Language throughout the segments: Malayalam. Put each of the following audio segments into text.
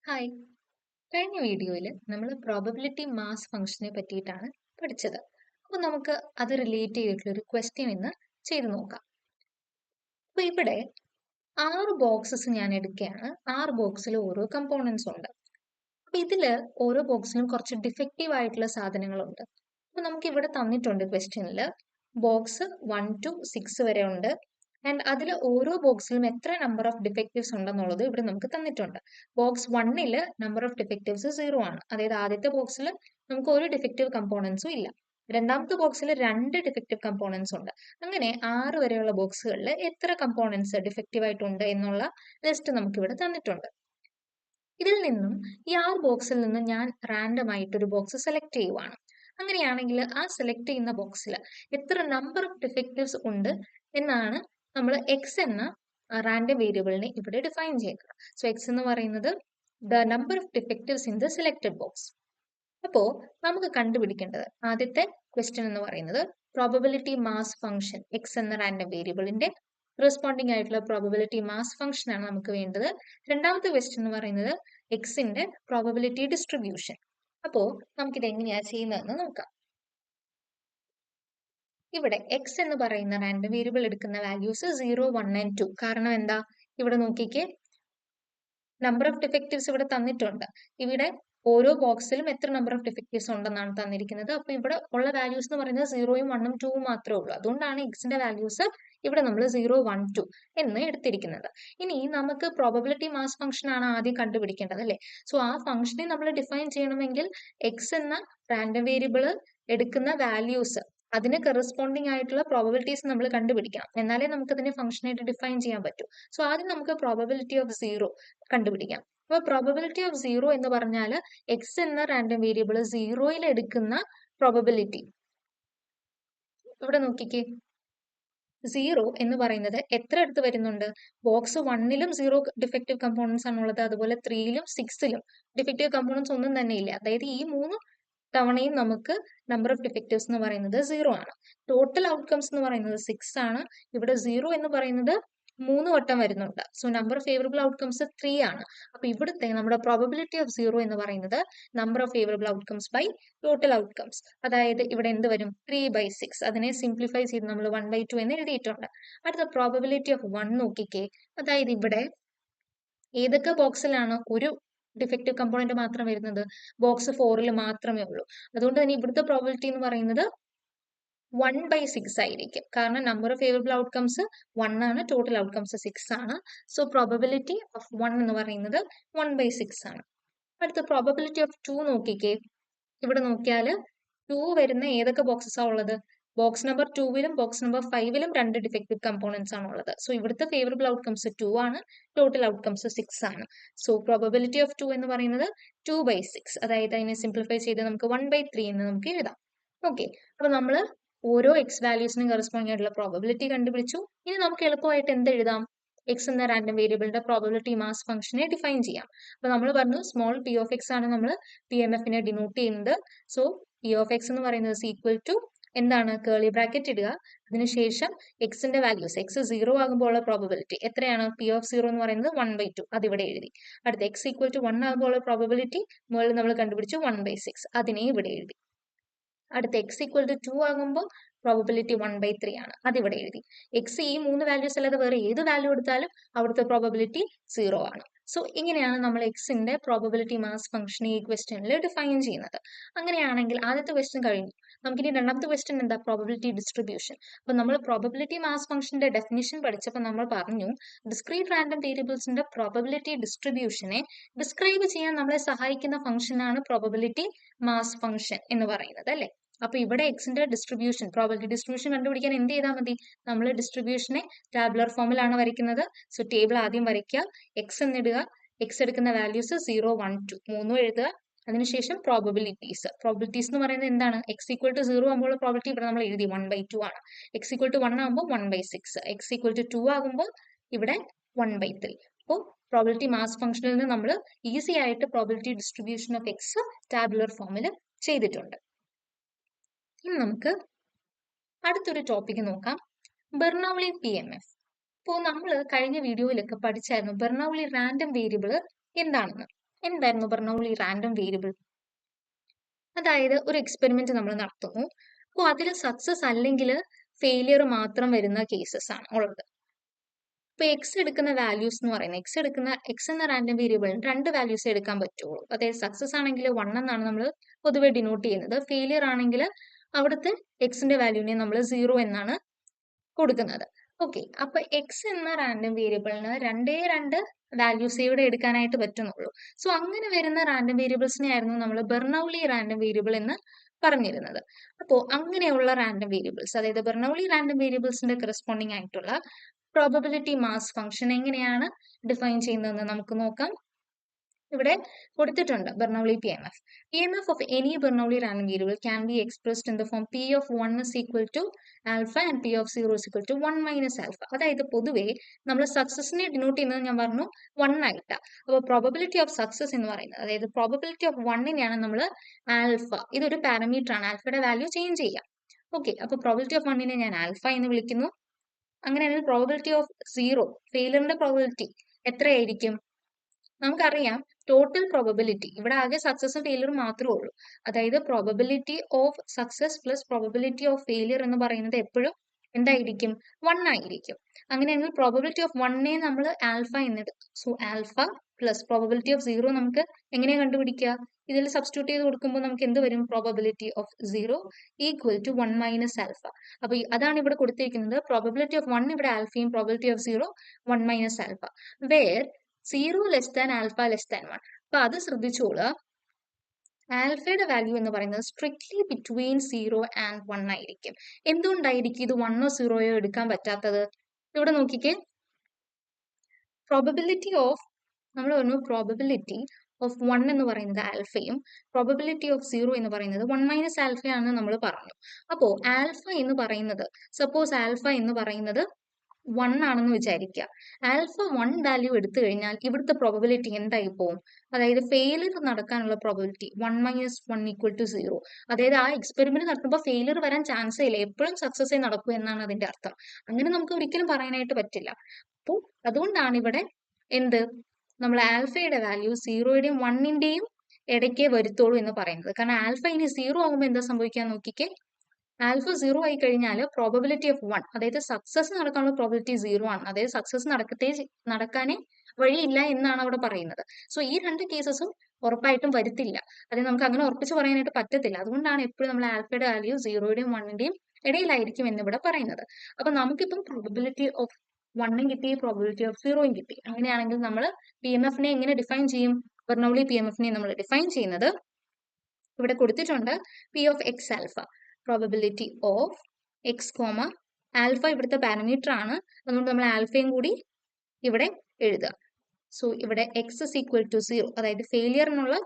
ഹായ്. കഴിഞ്ഞ വീഡിയോയിൽ നമ്മൾ പ്രോബബിലിറ്റി മാസ് ഫംഗ്ഷനെ പറ്റിയിട്ടാണ് പഠിച്ചത്. അപ്പോൾ നമുക്ക് അത് റിലേറ്റ് ചെയ്തിട്ടുള്ള ഒരു ക്വസ്റ്റ്യൻ ഇന്ന് ചെയ്തു നോക്കാം. അപ്പോൾ ഇവിടെ 6 ബോക്സസ് ഞാൻ എടുക്കുകയാണ്. 6 ബോക്സിൽ ഓരോ കമ്പോണൻസ് ഉണ്ട്. അപ്പോൾ ഇതിൽ ഓരോ ബോക്സിലും കുറച്ച് ഡിഫക്റ്റീവ് ആയിട്ടുള്ള സാധനങ്ങളുണ്ട്. അപ്പോൾ നമുക്ക് ഇവിടെ തന്നിട്ടുണ്ട് ക്വസ്റ്റ്യനിൽ ബോക്സ് 1 to 6 വരെ ഉണ്ട്. ആൻഡ് അതിൽ ഓരോ ബോക്സിലും എത്ര നമ്പർ ഓഫ് ഡിഫക്റ്റീവ്സ് ഉണ്ടെന്നുള്ളത് ഇവിടെ നമുക്ക് തന്നിട്ടുണ്ട്. ബോക്സ് 1ൽ നമ്പർ ഓഫ് ഡിഫക്റ്റീവ്സ് 0 ആണ്. അതായത് ആദ്യത്തെ ബോക്സിൽ നമുക്ക് ഒരു ഡിഫക്റ്റീവ് കമ്പോണൻസും ഇല്ല. രണ്ടാമത്തെ ബോക്സിൽ 2 ഡിഫക്റ്റീവ് കമ്പോണൻസ് ഉണ്ട്. അങ്ങനെ 6 വരെയുള്ള ബോക്സുകളിൽ എത്ര കമ്പോണൻസ് ഡിഫക്റ്റീവ് ആയിട്ടുണ്ട് എന്നുള്ള ലിസ്റ്റ് നമുക്ക് ഇവിടെ തന്നിട്ടുണ്ട്. ഇതിൽ നിന്നും ഈ 6 ബോക്സിൽ നിന്ന് ഞാൻ റാൻഡം ആയിട്ട് ഒരു ബോക്സ് സെലക്ട് ചെയ്യുവാണ്. അങ്ങനെയാണെങ്കിൽ ആ സെലക്ട് ചെയ്യുന്ന ബോക്സിൽ എത്ര നമ്പർ ഓഫ് ഡിഫക്റ്റീവ്സ് ഉണ്ട് എന്നാണ് നമ്മൾ എക്സ് എന്ന റാൻഡം വേരിയബിളിനെ ഇവിടെ ഡിഫൈൻ ചെയ്യുന്നത്. സോ എക്സ് എന്ന് പറയുന്നത് the number of defectives in the selected box. അപ്പോൾ നമുക്ക് കണ്ടുപിടിക്കേണ്ടത് ആദ്യത്തെ ക്വസ്റ്റ്യൻ എന്ന് പറയുന്നത് പ്രോബബിലിറ്റി മാസ് ഫംഗ്ഷൻ എക്സ് എന്ന റാൻഡം വേരിയബിളിന്റെ റെസ്പോണ്ടിങ് ആയിട്ടുള്ള പ്രോബബിലിറ്റി മാസ് ഫംഗ്ഷൻ ആണ് നമുക്ക് വേണ്ടത്. രണ്ടാമത്തെ ക്വസ്റ്റ്യൻ എന്ന് പറയുന്നത് എക്സിന്റെ പ്രോബബിലിറ്റി ഡിസ്ട്രിബ്യൂഷൻ. അപ്പോൾ നമുക്കിത് എങ്ങനെയാ ചെയ്യുന്നതെന്ന് നോക്കാം. ഇവിടെ എക്സ് എന്ന് പറയുന്ന റാൻഡം വേരിയബിൾ എടുക്കുന്ന വാല്യൂസ് 0, 1 ആൻഡ് 2. കാരണം എന്താ? ഇവിടെ നോക്കിക്കേ, നമ്പർ ഓഫ് ഡിഫക്റ്റീവ്സ് ഇവിടെ തന്നിട്ടുണ്ട്. ഇവിടെ ഓരോ ബോക്സിലും എത്ര നമ്പർ ഓഫ് ഡിഫക്റ്റീവ്സ് ഉണ്ടെന്നാണ് തന്നിരിക്കുന്നത്. അപ്പൊ ഇവിടെ ഉള്ള വാല്യൂസ് എന്ന് പറയുന്നത് 0ഉം 1ഉം 2ഉം മാത്രമേ ഉള്ളൂ. അതുകൊണ്ടാണ് എക്സിന്റെ വാല്യൂസ് ഇവിടെ നമ്മൾ 0, 1, 2 എന്ന് എടുത്തിരിക്കുന്നത്. ഇനി നമുക്ക് പ്രോബബിലിറ്റി മാസ് ഫംഗ്ഷൻ ആണ് ആദ്യം കണ്ടുപിടിക്കേണ്ടത് അല്ലേ? സോ ആ ഫംഗ്ഷനെ നമ്മൾ ഡിഫൈൻ ചെയ്യണമെങ്കിൽ എക്സ് എന്ന റാൻഡം വേരിയബിൾ എടുക്കുന്ന വാല്യൂസ് അതിന് കറസ്പോണ്ടിങ് ആയിട്ടുള്ള പ്രോബബിലിറ്റീസ് നമ്മൾ കണ്ടുപിടിക്കണം. എന്നാലേ നമുക്ക് അതിനെ ഫംഗ്ഷനായിട്ട് ഡിഫൈൻ ചെയ്യാൻ പറ്റൂ. സോ ആദ്യം നമുക്ക് പ്രോബബിലിറ്റി ഓഫ് 0 കണ്ടുപിടിക്കാം. അപ്പൊ പ്രോബബിലിറ്റി ഓഫ് 0 എന്ന് പറഞ്ഞാൽ എക്സ് എന്ന റാൻഡം വേരിയബിൾ 0യിൽ എടുക്കുന്ന പ്രോബബിലിറ്റി. ഇവിടെ നോക്കിക്കേ, 0 എന്ന് പറയുന്നത് എത്ര അടുത്ത് വരുന്നുണ്ട്? ബോക്സ് 1ലും 0 ഡിഫക്റ്റീവ് കമ്പോണൻസ് ആണുള്ളത്. അതുപോലെ 3ലും 6ലും ഡിഫക്റ്റീവ് കമ്പോണൻസ് ഒന്നും തന്നെ ഇല്ല. അതായത് ഈ 3 തവണയും നമുക്ക് നമ്പർ ഓഫ് ഡിഫക്റ്റീവ്സ് എന്ന് പറയുന്നത് 0 ആണ്. ടോട്ടൽ ഔട്ട്കംസ് എന്ന് പറയുന്നത് 6 ആണ്. ഇവിടെ 0 എന്ന് പറയുന്നത് 3 വട്ടം വരുന്നുണ്ട്. So number of favourable outcomes 3 ആണ്. അപ്പൊ ഇവിടുത്തെ നമ്മുടെ പ്രോബബിലിറ്റി ഓഫ് 0 എന്ന് പറയുന്നത് number of favourable outcomes by total outcomes. അതായത് ഇവിടെ എന്ത് വരും? 3/6. അതിനെ സിംപ്ലിഫൈ ചെയ്ത് നമ്മൾ 1/2 എന്ന് എഴുതിയിട്ടുണ്ട്. അടുത്ത പ്രോബബിലിറ്റി ഓഫ് 1 നോക്കിക്കേ. അതായത് ഇവിടെ ഏതൊക്കെ ബോക്സിലാണ് ഒരു ഡിഫക്റ്റീവ് കമ്പോണന്റ് മാത്രം വരുന്നത്? ബോക്സ് 4ൽ മാത്രമേ ഉള്ളൂ. അതുകൊണ്ട് തന്നെ ഇവിടുത്തെ പ്രോബിലിറ്റി എന്ന് പറയുന്നത് 1/6 ആയിരിക്കും. കാരണം നമ്പർ ഓഫ് ഫേവറബിൾ ഔട്ട്കംസ് 1 ആണ്, ടോട്ടൽ ഔട്ട്കംസ് 6 ആണ്. സോ പ്രോബബിലിറ്റി ഓഫ് 1 എന്ന് പറയുന്നത് 1/6 ആണ്. അടുത്ത പ്രോബബിലിറ്റി ഓഫ് 2 നോക്കിക്കേ. ഇവിടെ നോക്കിയാൽ 2 വരുന്ന ഏതൊക്കെ ബോക്സസ് ആ ഉള്ളത്? ബോക്സ് നമ്പർ 2ലും ബോക്സ് നമ്പർ 5ലും 2 ഡിഫക്റ്റീവ് കമ്പോണൻസ് ആണ് ഉള്ളത്. സോ ഇവിടുത്തെ ഫേവറബിൾ ഔട്ട്കംസ് 2 ആണ്, ടോട്ടൽ ഔട്ട്കംസ് 6 ആണ്. സോ പ്രോബബിലിറ്റി ഓഫ് 2 എന്ന് പറയുന്നത് 2/6. അതായത് അതിനെ സിംപ്ലിഫൈ ചെയ്ത് നമുക്ക് 1/3 എന്ന് നമുക്ക് എഴുതാം. ഓക്കെ, അപ്പൊ നമ്മൾ ഓരോ എക്സ് വാല്യൂസിനും കറസ്പോണ്ടിങ് ആയിട്ടുള്ള പ്രോബബിലിറ്റി കണ്ടുപിടിച്ചു. ഇനി നമുക്ക് എളുപ്പമായിട്ട് എന്ത് എഴുതാം? എക്സ് എന്ന റാൻഡം വേരിയബിളിന്റെ പ്രോബബിലിറ്റി മാസ് ഫംഗ്ഷനെ ഡിഫൈൻ ചെയ്യാം. അപ്പൊ നമ്മൾ പറഞ്ഞു സ്മോൾ പി ഓഫ് എക്സ് ആണ് നമ്മൾ പി എം എഫിനെ ഡിനോട്ട് ചെയ്യുന്നത്. സോ പി ഓഫ് എക്സ് എന്ന് പറയുന്നത് ഈക്വൽ ടു എന്താണ്? കേളി ബ്രാക്കറ്റ് ഇടുക. അതിനുശേഷം എക്സിന്റെ വാല്യൂസ്, എക്സ് 0 ആകുമ്പോൾ ഉള്ള പ്രോബബിലിറ്റി എത്രയാണ്? പി ഓഫ് 0 എന്ന് പറയുന്നത് 1/2. അതിവിടെ എഴുതി. അടുത്ത എക്സ് ഈക്വൽ ടു 1 ആകുമ്പോൾ ഉള്ള പ്രോബബിലിറ്റി മുകളിൽ നമ്മൾ കണ്ടുപിടിച്ചു 1/6. അതിനെ ഇവിടെ എഴുതി. അടുത്ത എക്സ് ഈക്വൽ ടു 2 ആകുമ്പോൾ പ്രോബബിലിറ്റി 1/3 ആണ്. അതിവിടെ എഴുതി. എക്സ് ഈ 3 വാല്യൂസ് അല്ലാതെ വേറെ ഏത് വാല്യൂ എടുത്താലും അവിടുത്തെ പ്രോബബിലിറ്റി 0 ആണ്. സോ ഇങ്ങനെയാണ് നമ്മൾ എക്സിന്റെ പ്രോബബിലിറ്റി മാസ് ഫംഗ്ഷൻ ഈ ക്വസ്റ്റ്യനിൽ ഡിഫൈൻ ചെയ്യുന്നത്. അങ്ങനെയാണെങ്കിൽ ആദ്യത്തെ ക്വസ്റ്റ്യൻ കഴിഞ്ഞു. നമുക്കിനി രണ്ടാമത്തെ ക്വസ്റ്റ്യൻ എന്താ? Probability distribution. അപ്പൊ നമ്മൾ പ്രോബബിലിറ്റി മാസ് ഫംഗ്ഷന്റെ ഡെഫിനിഷൻ പഠിച്ചപ്പോൾ നമ്മൾ പറഞ്ഞു ഡിസ്ക്രീറ്റ് റാൻഡം വേരിയബിൾസിന്റെ പ്രോബബിലിറ്റി ഡിസ്ട്രിബ്യൂഷനെ ഡിസ്ക്രൈബ് ചെയ്യാൻ നമ്മളെ സഹായിക്കുന്ന ഫംഗ്ഷൻ ആണ് പ്രോബബിലിറ്റി മാസ് ഫംഗ്ഷൻ എന്ന് പറയുന്നത് അല്ലെ? അപ്പൊ ഇവിടെ എക്സിന്റെ ഡിസ്ട്രിബ്യൂഷൻ, പ്രോബബിലിറ്റി ഡിസ്ട്രിബ്യൂഷൻ കണ്ടുപിടിക്കാൻ എന്ത് ചെയ്താൽ മതി? നമ്മൾ ഡിസ്ട്രിബ്യൂഷനെ ടാബുലർ ഫോമിലാണ് വരയ്ക്കുന്നത്. സോ ടേബിൾ ആദ്യം വരയ്ക്കുക, എക്സ് എന്നിടുക, എക്സ് എടുക്കുന്ന വാല്യൂസ് 0, 1, 2 മൂന്നും എഴുതുക. അതിനുശേഷം പ്രോബബിലിറ്റീസ് എന്ന് പറയുന്നത് എന്താണ്? എക്സ് ഈക്വൽ ടു 0 ആകുമ്പോൾ പ്രോബിലിറ്റി ഇവിടെ നമ്മൾ എഴുതി 1/2 ആണ്. എക്സ് ഈക്വൽ ടു 1 ആകുമ്പോൾ 1/6, എക്സ് ഈക്വൽ ടു 2 ആകുമ്പോൾ ഇവിടെ 1/3. അപ്പോൾ പ്രോബിലിറ്റി മാസ് ഫംഗ്ഷനിൽ നിന്ന് നമ്മൾ ഈസി ആയിട്ട് probability distribution of X tabular ഫോമിൽ ചെയ്തിട്ടുണ്ട്. ഇനി നമുക്ക് അടുത്തൊരു ടോപ്പിക് നോക്കാം, ബെർണൌളി പി എം എഫ്. ഇപ്പോൾ നമ്മൾ കഴിഞ്ഞ വീഡിയോയിലൊക്കെ പഠിച്ചായിരുന്നു ബെർണൌളി റാൻഡം വേരിയബിൾ എന്താണെന്ന്. എന്തായിരുന്നു ബെർണൗളി റാൻഡം വേരിയബിൾ? അതായത് ഒരു എക്സ്പെരിമെന്റ് നമ്മൾ നടത്തുന്നു. അപ്പോൾ അതിൽ സക്സസ് അല്ലെങ്കിൽ ഫെയിലിയർ മാത്രം വരുന്ന കേസസ് ആണ് ഉള്ളത്. ഇപ്പൊ എക്സ് എടുക്കുന്ന വാല്യൂസ് എന്ന് പറയുന്നത് എക്സ് എന്ന റാൻഡം വേരിയബിളിന് രണ്ട് വാല്യൂസ് എടുക്കാൻ പറ്റുള്ളൂ. അതായത് സക്സസ് ആണെങ്കിൽ 1 എന്നാണ് നമ്മൾ പൊതുവെ ഡിനോട്ട് ചെയ്യുന്നത്. ഫെയിലിയർ ആണെങ്കിൽ അവിടുത്തെ എക്സിന്റെ വാല്യൂവിനെ നമ്മൾ 0 എന്നാണ് കൊടുക്കുന്നത്. ഓക്കെ, അപ്പൊ എക്സ് എന്ന റാൻഡം വേരിയബിളിന് രണ്ട് വാല്യൂസ് ഇവിടെ എടുക്കാനായിട്ട് പറ്റുന്നുള്ളൂ. സോ അങ്ങനെ വരുന്ന റാൻഡം വേരിയബിൾസിനെ ആയിരുന്നു നമ്മൾ ബെർണൗളി റാൻഡം വേരിയബിൾ എന്ന് പറഞ്ഞിരുന്നത്. അപ്പോൾ അങ്ങനെയുള്ള റാൻഡം വേരിയബിൾസ്, അതായത് ബെർണൗളി റാൻഡം വേരിയബിൾസിന്റെ കറസ്പോണ്ടിങ് ആയിട്ടുള്ള പ്രോബബിലിറ്റി മാസ് ഫംഗ്ഷൻ എങ്ങനെയാണ് ഡിഫൈൻ ചെയ്യുന്നതെന്ന് നമുക്ക് നോക്കാം. ഇവിടെ കൊടുത്തിട്ടുണ്ട് ബെർണൗളി PMF. PMF of any Bernoulli random variable can be expressed in the form P of 1 is equal to alpha and P of 0 is equal to 1 minus alpha. അതായത് പൊതുവെ നമ്മൾ സക്സസിനെ ഡിനോട്ട് ചെയ്യുന്നത് ഞാൻ പറഞ്ഞു 1 ആയിട്ടാണ്. അപ്പോൾ പ്രോബബിലിറ്റി ഓഫ് സക്സസ് എന്ന് പറയുന്നത്, അതായത് പ്രോബബിലിറ്റി ഓഫ് 1നെയാണ് നമ്മൾ ആൽഫ, ഇതൊരു പാരാമീറ്റർ ആണ്, ആൽഫയുടെ വാല്യൂ ചേഞ്ച് ചെയ്യാം. ഓക്കെ, അപ്പോൾ പ്രോബബിലിറ്റി ഓഫ് 1നെ ഞാൻ ആൽഫ എന്ന് വിളിക്കുന്നു. അങ്ങനെയാണെങ്കിൽ പ്രോബബിലിറ്റി ഓഫ് 0, ഫെയിലിയറിന്റെ പ്രോബബിലിറ്റി എത്രയായിരിക്കും? നമുക്കറിയാം ടോട്ടൽ പ്രോബബിലിറ്റി, ഇവിടെ ആകെ സക്സസും ഫെയിലിയറും മാത്രമേ ഉള്ളൂ. അതായത് probability of success plus probability of failure എന്ന് പറയുന്നത് എപ്പോഴും എന്തായിരിക്കും? 1 ആയിരിക്കും. അങ്ങനെയാണെങ്കിൽ പ്രോബബിലിറ്റി ഓഫ് 1നെ നമ്മൾ ആൽഫ എന്നെടുക്കും. So alpha plus probability of 0 നമുക്ക് എങ്ങനെയാണ് കണ്ടുപിടിക്കുക? ഇതിൽ സബ്സ്റ്റിറ്റ്യൂട്ട് ചെയ്ത് കൊടുക്കുമ്പോൾ നമുക്ക് എന്ത് വരും? Probability of 0 equal to 1 minus alpha. അപ്പൊ അതാണ് ഇവിടെ കൊടുത്തിരിക്കുന്നത്. പ്രോബബിലിറ്റി ഓഫ് 1 ഇവിടെ ആൽഫയും probability of 0 1 minus alpha, where 0 less than alpha less than 1. അപ്പൊ അത് ശ്രദ്ധിച്ചോളുക. ആൽഫയുടെ വാല്യൂ എന്ന് പറയുന്നത് സ്ട്രിക്ട്ലി ബിറ്റ്വീൻ 0 ആൻഡ് 1 ആയിരിക്കും. എന്തുകൊണ്ടായിരിക്കും ഇത് 1ഓ 0യോ എടുക്കാൻ പറ്റാത്തത്? ഇവിടെ നോക്കിക്കേ, പ്രോബബിലിറ്റി ഓഫ്, നമ്മൾ പറഞ്ഞു പ്രോബബിലിറ്റി ഓഫ് 1 എന്ന് പറയുന്നത് ആൽഫയും പ്രോബബിലിറ്റി ഓഫ് 0 എന്ന് പറയുന്നത് 1 മൈനസ് ആൽഫയാണെന്ന് നമ്മൾ പറഞ്ഞു. അപ്പോൾ ആൽഫ എന്ന് പറയുന്നത്, സപ്പോസ് ആൽഫ എന്ന് പറയുന്നത് 1 ആണെന്ന് വിചാരിക്കുക. ആൽഫ 1 വാല്യൂ എടുത്തു കഴിഞ്ഞാൽ ഇവിടുത്തെ പ്രോബബിലിറ്റി എന്തായി പോകും? അതായത് ഫെയിലിയർ നടക്കാനുള്ള പ്രോബബിലിറ്റി 1 മൈനസ് 1 ഈക്വൽ ടു 0. അതായത് ആ എക്സ്പെരിമെന്റ് നടത്തുമ്പോൾ ഫെയിലിയർ വരാൻ ചാൻസേ ഇല്ല, എപ്പോഴും സക്സസ് നടക്കൂ എന്നാണ് അതിന്റെ അർത്ഥം. അങ്ങനെ നമുക്ക് ഒരിക്കലും പറയാനായിട്ട് പറ്റില്ല. അപ്പോൾ അതുകൊണ്ടാണ് ഇവിടെ എന്ത്, നമ്മൾ ആൽഫയുടെ വാല്യൂ 0യുടെയും 1ന്റെയും ഇടയ്ക്കേ വരുത്തോളൂ എന്ന് പറയുന്നത്. കാരണം ആൽഫ ഇനി 0 ആകുമ്പോൾ എന്താ സംഭവിക്കാൻ നോക്കിക്കേ, ആൽഫ 0 ആയി കഴിഞ്ഞാൽ പ്രോബബിലിറ്റി ഓഫ് 1, അതായത് സക്സസ് നടക്കാനുള്ള പ്രോബബിലിറ്റി 0 ആണ്. അതായത് സക്സസ് നടക്കാനേ വഴിയില്ല എന്നാണ് അവിടെ പറയുന്നത്. സോ ഈ രണ്ട് കേസസും ഉറപ്പായിട്ടും വരുത്തില്ല. അത് നമുക്ക് അങ്ങനെ ഉറപ്പിച്ച് പറയാനായിട്ട് പറ്റത്തില്ല. അതുകൊണ്ടാണ് എപ്പോഴും നമ്മൾ ആൽഫയുടെ വാല്യൂ 0യുടെയും 1ന്റെയും ഇടയിലായിരിക്കും എന്നിവിടെ പറയുന്നത്. അപ്പൊ നമുക്കിപ്പം പ്രോബബിലിറ്റി ഓഫ് 1ഉം കിട്ടി, പ്രോബബിലിറ്റി ഓഫ് 0യും കിട്ടി. അങ്ങനെയാണെങ്കിൽ നമ്മൾ PMFനെ എങ്ങനെ ഡിഫൈൻ ചെയ്യും? ബെർണൗളി PMFനെ നമ്മൾ ഡിഫൈൻ ചെയ്യുന്നത് ഇവിടെ കൊടുത്തിട്ടുണ്ട്. P of x alpha, probability of X comma alpha ഇവിടുത്തെ പാരാമീറ്റർ ആണ്. അതുകൊണ്ട് നമ്മൾ ആൽഫയും കൂടി ഇവിടെ എഴുതുക. സോ ഇവിടെ എക്സ് ഇസ് ഈക്വൽ ടു 0, അതായത് ഫെയിലിയറിനുള്ള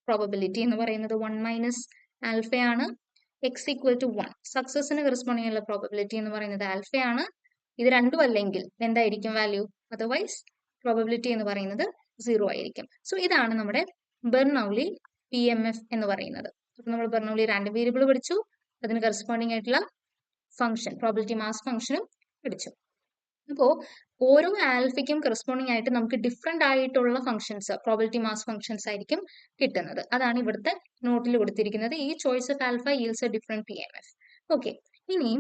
പ്രോബബിലിറ്റി എന്ന് പറയുന്നത് 1 മൈനസ് ആൽഫയാണ്. എക്സ് ഈക്വൽ ടു 1, സക്സസിന് കറസ്പോണ്ടിങ് ഉള്ള പ്രോബബിലിറ്റി എന്ന് പറയുന്നത് ആൽഫയാണ്. ഇത് രണ്ടും അല്ലെങ്കിൽ എന്തായിരിക്കും വാല്യൂ? അതർവൈസ് പ്രോബബിലിറ്റി എന്ന് പറയുന്നത് 0 ആയിരിക്കും. സോ ഇതാണ് നമ്മുടെ ബെർണൗളി PMF എന്ന് പറയുന്നത്. അപ്പൊ നമ്മൾ ബെർണൗളി റാൻഡം വേരിയബിൾ പഠിച്ചു, അതിന് കറസ്പോണ്ടിങ് ആയിട്ടുള്ള ഫംഗ്ഷൻ പ്രോബബിലിറ്റി മാസ് ഫംഗ്ഷനും പഠിച്ചു. അപ്പോൾ ഓരോ ആൽഫയ്ക്കും കറസ്പോണ്ടിങ് ആയിട്ട് നമുക്ക് ഡിഫറെന്റ് ആയിട്ടുള്ള ഫംഗ്ഷൻസ്, പ്രോബബിലിറ്റി മാസ് ഫംഗ്ഷൻസ് ആയിരിക്കും കിട്ടുന്നത്. അതാണ് ഇവിടുത്തെ നോട്ടിൽ കൊടുത്തിരിക്കുന്നത്. ഈ choice of alpha ഈൽസ് A different PMF. Okay, ഇനി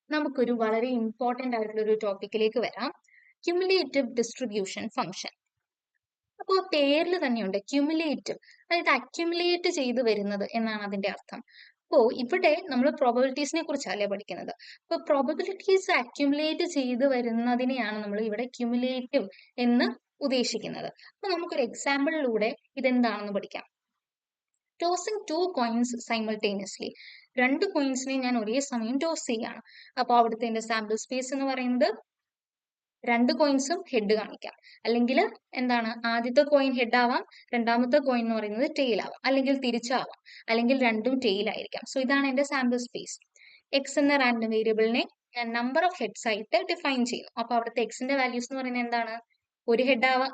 നമുക്കൊരു വളരെ ഇമ്പോർട്ടന്റ് ആയിട്ടുള്ള ഒരു ടോപ്പിക്കിലേക്ക് വരാം, ക്യുമുലേറ്റീവ് ഡിസ്ട്രിബ്യൂഷൻ ഫംഗ്ഷൻ. അപ്പോൾ പേരിൽ തന്നെയുണ്ട് ക്യുമുലേറ്റീവ്, അതായത് അക്യുമുലേറ്റ് ചെയ്ത് വരുന്നത് എന്നാണ് അതിന്റെ അർത്ഥം. അപ്പോൾ ഇവിടെ നമ്മൾ പ്രോബബിലിറ്റീസിനെ കുറിച്ചല്ലേ പഠിക്കുന്നത്. അപ്പോൾ പ്രോബബിലിറ്റീസ് അക്യുമുലേറ്റ് ചെയ്ത് വരുന്നതിനെയാണ് നമ്മൾ ഇവിടെ ക്യുമുലേറ്റീവ് എന്ന് ഉദ്ദേശിക്കുന്നത്. അപ്പൊ നമുക്കൊരു എക്സാമ്പിളിലൂടെ ഇതെന്താണെന്ന് പഠിക്കാം. ടോസിങ് 2 കോയിൻസ് സൈമൾട്ടേനിയസ്ലി, 2 കോയിൻസിനെ ഞാൻ ഒരേ സമയം ടോസ് ചെയ്യാണ്. അപ്പോൾ അവിടുത്തെ എന്റെ സാമ്പിൾ സ്പേസ് എന്ന് പറയുന്നത് 2 കോയിൻസും ഹെഡ് കാണിക്കാം. അല്ലെങ്കിൽ എന്താണ്, ആദ്യത്തെ കോയിൻ ഹെഡ് ആവാം, രണ്ടാമത്തെ കോയിൻ എന്ന് പറയുന്നത് ടെയിൽ ആവാം, അല്ലെങ്കിൽ തിരിച്ചാവാം, അല്ലെങ്കിൽ രണ്ടും ടെയിൽ ആയിരിക്കാം. സോ ഇതാണ് എന്റെ സാമ്പിൾ സ്പേസ്. എക്സ് എന്ന റാൻഡം വേരിയബിളിനെ ഞാൻ നമ്പർ ഓഫ് ഹെഡ്സ് ആയിട്ട് ഡിഫൈൻ ചെയ്യുന്നു. അപ്പൊ അവിടുത്തെ എക്സിന്റെ വാല്യൂസ് എന്ന് പറയുന്നത് എന്താണ്? ഒരു ഹെഡ് ആവാം,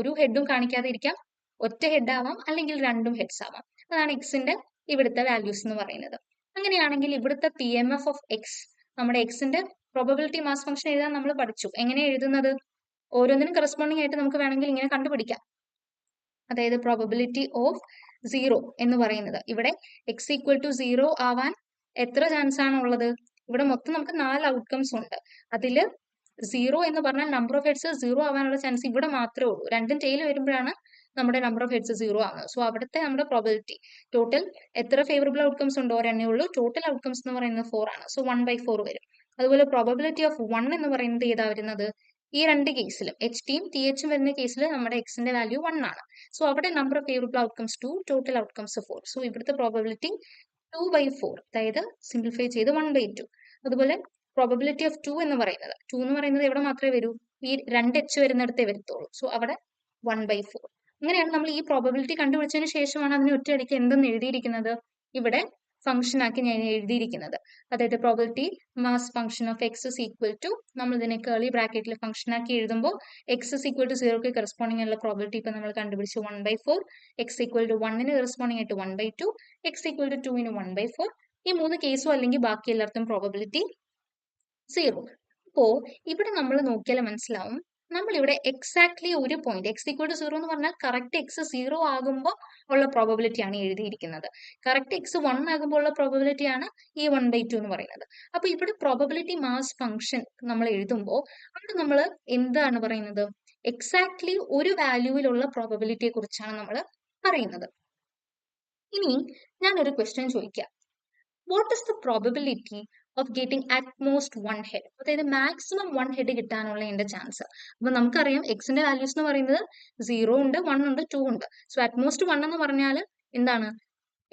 ഒരു ഹെഡും കാണിക്കാതെ ഇരിക്കാം, ഒറ്റ ഹെഡ് ആവാം, അല്ലെങ്കിൽ രണ്ടും ഹെഡ്സ് ആവാം. അതാണ് എക്സിന്റെ ഇവിടുത്തെ വാല്യൂസ് എന്ന് പറയുന്നത്. അങ്ങനെയാണെങ്കിൽ ഇവിടുത്തെ PMF ഓഫ് എക്സ്, നമ്മുടെ എക്സിന്റെ പ്രോബബിലിറ്റി മാസ് ഫംഗ്ഷൻ എഴുതാൻ നമ്മൾ പഠിച്ചു. എങ്ങനെ എഴുതുന്നത്? ഓരോന്നിനും കറസ്പോണ്ടിങ് ആയിട്ട് നമുക്ക് വേണമെങ്കിൽ ഇങ്ങനെ കണ്ടുപിടിക്കാം. അതായത് പ്രോബബിലിറ്റി ഓഫ് 0 എന്ന് പറയുന്നത് ഇവിടെ എക്സ് ഈക്വൽ ടു 0 ആവാൻ എത്ര ചാൻസ് ആണ് ഉള്ളത്? ഇവിടെ മൊത്തം നമുക്ക് 4 ഔട്ട്കംസ് ഉണ്ട്. അതിൽ 0 എന്ന് പറഞ്ഞാൽ നമ്പർ ഓഫ് ഹെഡ്സ് 0 ആവാനുള്ള ചാൻസ് ഇവിടെ മാത്രമേ ഉള്ളൂ. രണ്ടും ടെയിൽ വരുമ്പോഴാണ് നമ്മുടെ നമ്പർ ഓഫ് ഹെഡ്സ് 0 ആവുന്നത്. സോ അവിടുത്തെ നമ്മുടെ പ്രോബിലിറ്റി ടോട്ടൽ എത്ര ഫേവറബിൾ ഔട്ട്കംസ് ഉണ്ടോ ഒരെണ്ണേ ഉള്ളൂ. ടോട്ടൽ ഔട്ട്കംസ് എന്ന് പറയുന്നത് 4 ആണ്. സോ 1/4 വരും. അതുപോലെ പ്രോബബിലിറ്റി ഓഫ് 1 എന്ന് പറയുന്നത് ഏതാ വരുന്നത്? ഈ രണ്ട് കേസിലും എച്ച് ടിയും ടി എച്ചും വരുന്ന കേസിൽ നമ്മുടെ എക്സിന്റെ വാല്യൂ 1 ആണ്. സോ അവിടെ number of favourable outcomes 2, total outcomes 4. So ഇവിടുത്തെ പ്രോബബിലിറ്റി 2/4, അതായത് സിംപ്ലിഫൈ ചെയ്ത് 1/2. അതുപോലെ പ്രോബബിലിറ്റി ഓഫ് 2 എന്ന് പറയുന്നത് എവിടെ മാത്രമേ വരൂ? ഈ 2 എച്ച് വരുന്നിടത്തേ വരത്തുള്ളൂ. സോ അവിടെ 1/4. അങ്ങനെയാണ് നമ്മൾ ഈ പ്രോബബിലിറ്റി കണ്ടുപിടിച്ചതിന് ശേഷമാണ് അതിന് ഒറ്റയടിക്ക് എന്തെന്ന് എഴുതിയിരിക്കുന്നത്? ഇവിടെ ഫംഗ്ഷൻ ആക്കി ഞാൻ എഴുതിയിരിക്കുന്നത്. അതായത് probability mass function of X is equal to, നമ്മൾ ഇതിനെ കേളി ബ്രാക്കറ്റിൽ ഫംഗ്ഷൻ ആക്കി എഴുതുമ്പോൾ എക്സ് ഇസ് ഈക്വൽ ടു 0ക്ക് കറസ്പോണ്ടിങ് ആയുള്ള പ്രോബബിലിറ്റി ഇപ്പൊ നമ്മൾ കണ്ടുപിടിച്ചു 1/4, എക്സ് ഈക്വൽ ടു 1ന് കറസ്പോണ്ടിങ് ആയിട്ട് 1/2, എക്സ് ഈക്വൽ ടു 2ന് 1/4. ഈ 3 കേസും അല്ലെങ്കിൽ ബാക്കി എല്ലായിടത്തും പ്രോബബിലിറ്റി 0. അപ്പോ ഇവിടെ നമ്മൾ നോക്കിയാൽ മനസ്സിലാവും, നമ്മൾ ഇവിടെ എക്സാക്ട്ലി ഒരു പോയിന്റ് എക്സ് ഈക്വൽ ടു 0 എന്ന് പറഞ്ഞാൽ കറക്റ്റ് എക്സ് 0 ആകുമ്പോൾ ഉള്ള പ്രോബബിലിറ്റി ആണ് എഴുതിയിരിക്കുന്നത്. കറക്റ്റ് എക്സ് 1 ആകുമ്പോൾ ഉള്ള പ്രോബബിലിറ്റി ആണ് ഈ 1/2 എന്ന് പറയുന്നത്. അപ്പൊ ഇവിടെ പ്രോബബിലിറ്റി മാസ് ഫംഗ്ഷൻ നമ്മൾ എഴുതുമ്പോൾ അവിടെ നമ്മൾ എന്താണ് പറയുന്നത്? എക്സാക്ട്ലി ഒരു വാല്യൂവിലുള്ള പ്രോബബിലിറ്റിയെ കുറിച്ചാണ് നമ്മൾ പറയുന്നത്. ഇനി ഞാനൊരു ക്വസ്റ്റ്യൻ ചോദിക്കാം. What is the probability of getting utmost 1 head? അതായത് മാക്സിമം 1 ഹെഡ് കിട്ടാനുള്ള എന്റെ ചാൻസ്. അപ്പൊ നമുക്കറിയാം എക്സിന്റെ വാല്യൂസ് എന്ന് പറയുന്നത് 0 ഉണ്ട്, 1 ഉണ്ട്, 2 ഉണ്ട്. സോ അറ്റ്മോസ്റ്റ് 1 എന്ന് പറഞ്ഞാൽ എന്താണ്?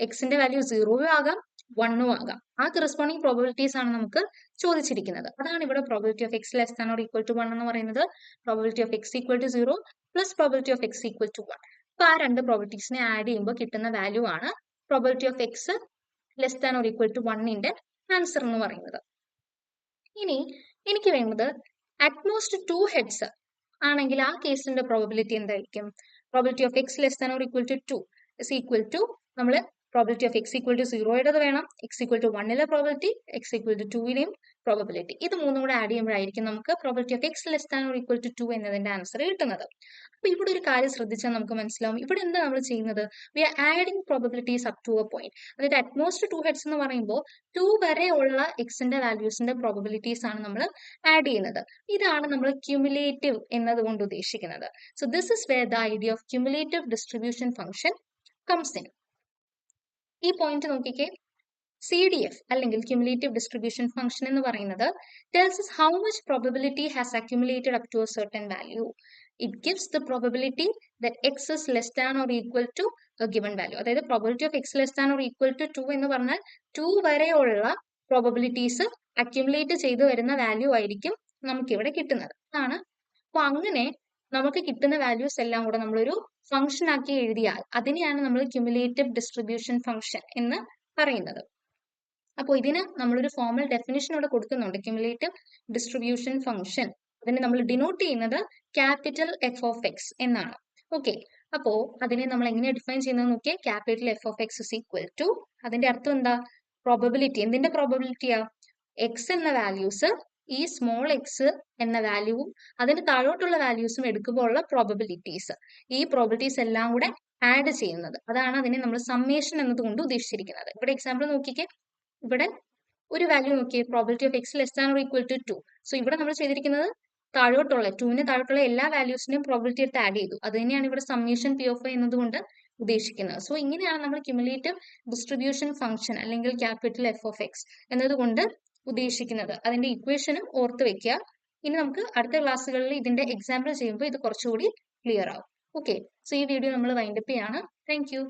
എക്സിന്റെ വാല്യൂ 0 ആകാം, 1 ആകാം. ആ കറസ്പോണ്ടിങ് പ്രോബബിലിറ്റീസ് ആണ് നമുക്ക് ചോദിച്ചിരിക്കുന്നത്. അതാണ് ഇവിടെ probability of X less than or equal to 1 എന്ന് പറയുന്നത്. Probability of X equal to 0 plus probability of X equal to 1. അപ്പൊ ആ രണ്ട് പ്രോബബിലിറ്റീസിനെ ആഡ് ചെയ്യുമ്പോൾ കിട്ടുന്ന വാല്യൂ ആണ് probability of X less than or equal to 1ന്റെ ആൻസർ എന്ന് പറയുന്നത്. ഇനി എനിക്ക് വേണ്ടത് അറ്റ്മോസ്റ്റ് 2 ഹെഡ്സ് ആണെങ്കിൽ ആ കേസിന്റെ പ്രോബബിലിറ്റി എന്തായിരിക്കും? Probability of X less than or equal to 2 is equal to, നമ്മൾ probability of X equal to 0 വേണം, എക്സ് ഈക്വൽ ടു 1ലെ പ്രോബബിലിറ്റി, എക്സ് ഈക്വൽ ടു 2ലെയും പ്രോബബിലിറ്റി. ഇത് മൂന്നും കൂടെ ആഡ് ചെയ്യുമ്പോഴായിരിക്കും നമുക്ക് probability of X less than or equal to 2 എന്നതിന്റെ ആൻസർ കിട്ടുന്നത്. അപ്പൊ ഇവിടെ ഒരു കാര്യം ശ്രദ്ധിച്ചാൽ നമുക്ക് മനസ്സിലാവും, ഇവിടെ എന്താ നമ്മൾ ചെയ്യുന്നത്? We are adding probabilities up to a point. അതായത് അറ്റ്മോസ്റ്റ് 2 ഹെഡ്സ് എന്ന് പറയുമ്പോൾ 2 വരെ ഉള്ള എക്സിന്റെ വാല്യൂസിന്റെ പ്രോബബിലിറ്റീസ് ആണ് നമ്മൾ ആഡ് ചെയ്യുന്നത്. ഇതാണ് നമ്മൾ ക്യുമുലേറ്റീവ് എന്നതുകൊണ്ട് ഉദ്ദേശിക്കുന്നത്. So this is where the idea of cumulative distribution function comes in. ഈ പോയിന്റ് നോക്കിക്കേ, CDF അല്ലെങ്കിൽ ക്യുമുലേറ്റീവ് ഡിസ്ട്രിബ്യൂഷൻ ഫംഗ്ഷൻ എന്ന് പറയുന്നത് tells us how much probability has accumulated up to a certain value. It gives the probability that x is less than or equal to a given value. അതായത് probability of x less than or equal to 2 എന്ന് പറഞ്ഞാൽ 2 വരെയുള്ള പ്രോബബിലിറ്റീസ് അക്യുമുലേറ്റ് ചെയ്തു വരുന്ന വാല്യൂ ആയിരിക്കും നമുക്കിവിടെ കിട്ടുന്നത്. അതാണ്. അപ്പൊ അങ്ങനെ നമുക്ക് കിട്ടുന്ന വാല്യൂസ് എല്ലാം കൂടെ നമ്മളൊരു ഫംഗ്ഷൻ ആക്കി എഴുതിയാൽ അതിനെയാണ് നമ്മൾ ക്യുമുലേറ്റീവ് ഡിസ്ട്രിബ്യൂഷൻ ഫംഗ്ഷൻ എന്ന് പറയുന്നത്. അപ്പോൾ ഇതിന് നമ്മളൊരു ഫോർമൽ ഡെഫിനിഷൻ ഇവിടെ കൊടുക്കുന്നുണ്ട്, ക്യുമുലേറ്റീവ് ഡിസ്ട്രിബ്യൂഷൻ ഫംഗ്ഷൻ. അതിനെ നമ്മൾ ഡിനോട്ട് ചെയ്യുന്നത് ക്യാപിറ്റൽ എഫ് ഓഫ് എക്സ് എന്നാണ്. ഓക്കെ, അപ്പോ അതിനെ നമ്മൾ എങ്ങനെ ഡിഫൈൻ ചെയ്യുന്നത് നോക്കിയാൽ, capital F of X is equal to, അതിന്റെ അർത്ഥം എന്താ? പ്രോബബിലിറ്റി. എന്തിന്റെ പ്രോബബിലിറ്റിയാ? എക്സ് എന്ന വാല്യൂസ് ഈ സ്മോൾ എക്സ് എന്ന വാല്യൂവും അതിന് താഴോട്ടുള്ള വാല്യൂസും എടുക്കുമ്പോൾ ഉള്ള പ്രോബബിലിറ്റീസ്, ഈ പ്രോബബിലിറ്റീസ് എല്ലാം കൂടെ ആഡ് ചെയ്യുന്നത്. അതാണ് അതിനെ നമ്മൾ സമ്മേഷൻ എന്നതുകൊണ്ട് ഉദ്ദേശിച്ചിരിക്കുന്നത്. ഇവിടെ എക്സാമ്പിൾ നോക്കിക്കേ, ഇവിടെ ഒരു വാല്യൂ നോക്കിയേ, probability of X less than or equal to 2. So ഇവിടെ നമ്മൾ ചെയ്തിരിക്കുന്നത് താഴോട്ടുള്ള 2ന് താഴോട്ടുള്ള എല്ലാ വാല്യൂസിനെയും പ്രോബബിലിറ്റി എടുത്ത് ആഡ് ചെയ്തു. അത് തന്നെയാണ് ഇവിടെ സമ്മേഷൻ പി ഓഫ് എന്നതുകൊണ്ട് ഉദ്ദേശിക്കുന്നത്. സോ ഇങ്ങനെയാണ് നമ്മൾ ക്യുമുലേറ്റീവ് ഡിസ്ട്രിബ്യൂഷൻ ഫംഗ്ഷൻ അല്ലെങ്കിൽ ക്യാപിറ്റൽ എഫ് ഓഫ് എക്സ് എന്നതുകൊണ്ട് ഉദ്ദേശിക്കുന്നത്. അതിന്റെ ഇക്വേഷനും ഓർത്ത് വെക്കുക. ഇനി നമുക്ക് അടുത്ത ക്ലാസ്സുകളിൽ ഇതിന്റെ എക്സാമ്പിൾ ചെയ്യുമ്പോൾ ഇത് കുറച്ചുകൂടി ക്ലിയർ ആവും. ഓക്കെ, സോ ഈ വീഡിയോ നമ്മൾ വൈൻഡപ്പ് ചെയ്യാണ്. Thank you.